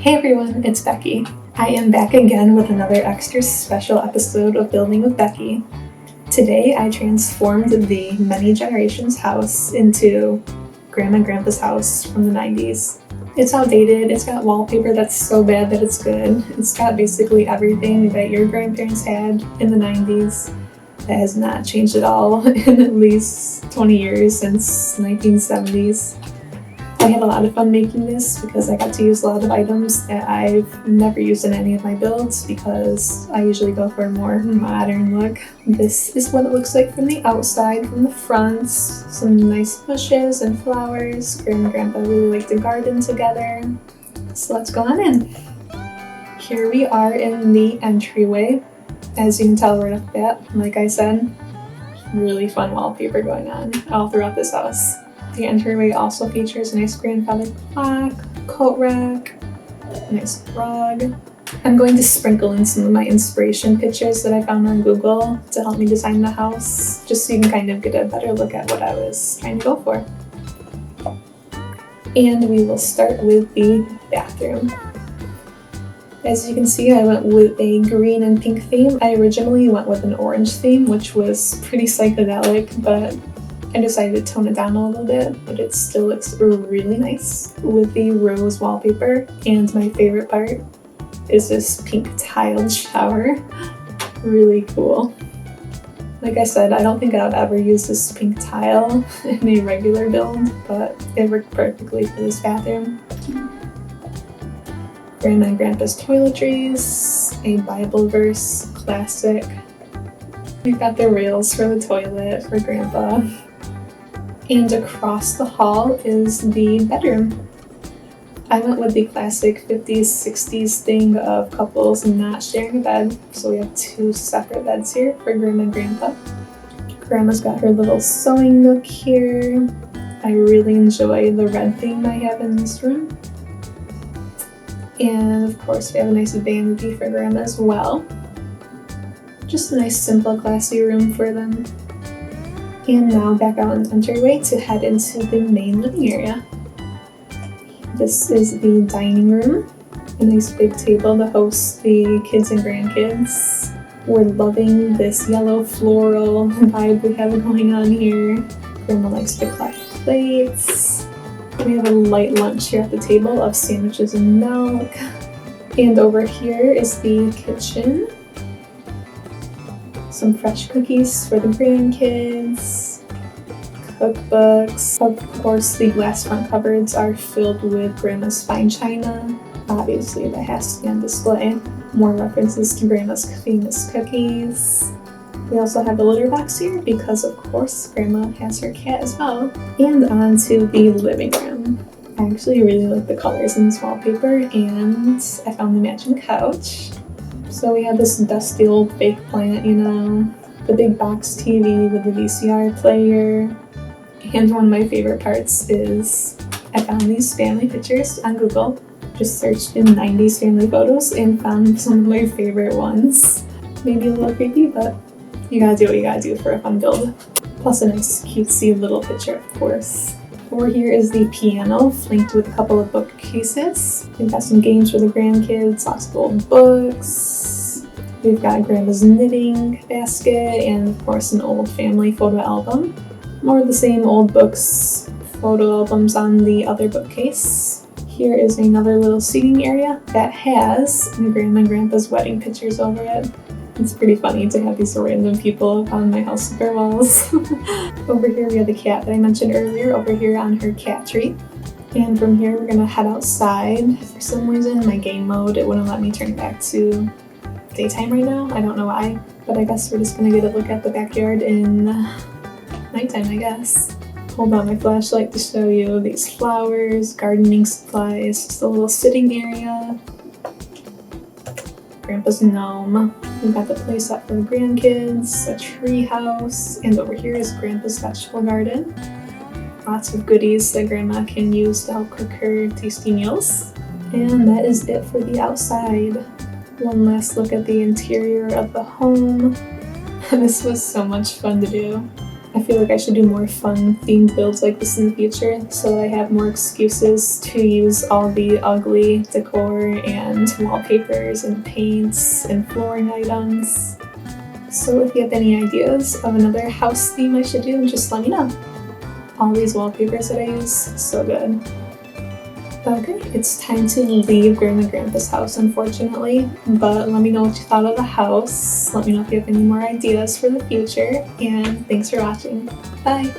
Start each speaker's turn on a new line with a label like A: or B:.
A: Hey everyone, it's Becky. I am back again with another extra special episode of Building with Becky. Today I transformed the Many Generations house into Grandma and Grandpa's house from the 90s. It's outdated, it's got wallpaper that's so bad that it's good. It's got basically everything that your grandparents had in the 90s. That has not changed at all in at least 20 years since 1970s. I had a lot of fun making this because I got to use a lot of items that I've never used in any of my builds because I usually go for a more modern look. This is what it looks like from the outside, from the front. Some nice bushes and flowers. Grandma and Grandpa really like to garden together. So let's go on in. Here we are in the entryway. As you can tell right off the bat, like I said, really fun wallpaper going on all throughout this house. The entryway also features a nice grandfather clock, coat rack, a nice rug. I'm going to sprinkle in some of my inspiration pictures that I found on Google to help me design the house, just so you can kind of get a better look at what I was trying to go for. And we will start with the bathroom. As you can see, I went with a green and pink theme. I originally went with an orange theme, which was pretty psychedelic, but I decided to tone it down a little bit, but it still looks really nice with the rose wallpaper. And my favorite part is this pink tiled shower. Really cool. Like I said, I don't think I would ever use this pink tile in a regular build, but it worked perfectly for this bathroom. Grandma and Grandpa's toiletries, a Bible verse classic. We've got the rails for the toilet for Grandpa. And across the hall is the bedroom. I went with the classic 50s, 60s thing of couples not sharing a bed. So we have two separate beds here for Grandma and Grandpa. Grandma's got her little sewing nook here. I really enjoy the red theme I have in this room. And of course we have a nice vanity for Grandma as well. Just a nice, simple, classy room for them. And now back out on the entryway to head into the main living area. This is the dining room. A nice big table to host the kids and grandkids. We're loving this yellow floral vibe we have going on here. Grandma likes to collect plates. We have a light lunch here at the table of sandwiches and milk. And over here is the kitchen. Some fresh cookies for the grandkids, cookbooks. Of course, the glass front cupboards are filled with Grandma's fine china. Obviously, that has to be on display. More references to Grandma's famous cookies. We also have a litter box here because, of course, Grandma has her cat as well. And on to the living room. I actually really like the colors in this wallpaper, and I found the matching couch. So we have this dusty old fake plant, you know, the big box TV with the VCR player. And one of my favorite parts is I found these family pictures on Google. Just searched in 90s family photos and found some of my favorite ones. Maybe a little creepy, but you gotta do what you gotta do for a fun build. Plus a nice cutesy little picture, of course. Over here is the piano, flanked with a couple of bookcases. We've got some games for the grandkids, lots of old books. We've got Grandma's knitting basket, and of course an old family photo album. More of the same old books, photo albums on the other bookcase. Here is another little seating area that has Grandma and Grandpa's wedding pictures over it. It's pretty funny to have these random people on my house with their walls. Over here we have the cat that I mentioned earlier, over here on her cat treat. And from here we're gonna head outside. For some reason my game mode, it wouldn't let me turn back to daytime right now. I don't know why, but I guess we're just gonna get a look at the backyard in nighttime, I guess. Hold on my flashlight to show you these flowers, gardening supplies, just a little sitting area. Grandpa's gnome. We've got the play set for the grandkids, a tree house, and over here is Grandpa's vegetable garden. Lots of goodies that Grandma can use to help cook her tasty meals. And that is it for the outside. One last look at the interior of the home. This was so much fun to do. I feel like I should do more fun themed builds like this in the future so that I have more excuses to use all the ugly decor and wallpapers and paints and flooring items. So if you have any ideas of another house theme I should do, just let me know. All these wallpapers that I use, so good. Okay, it's time to leave Grandma and Grandpa's house, unfortunately, but let me know what you thought of the house. Let me know if you have any more ideas for the future, and thanks for watching. Bye!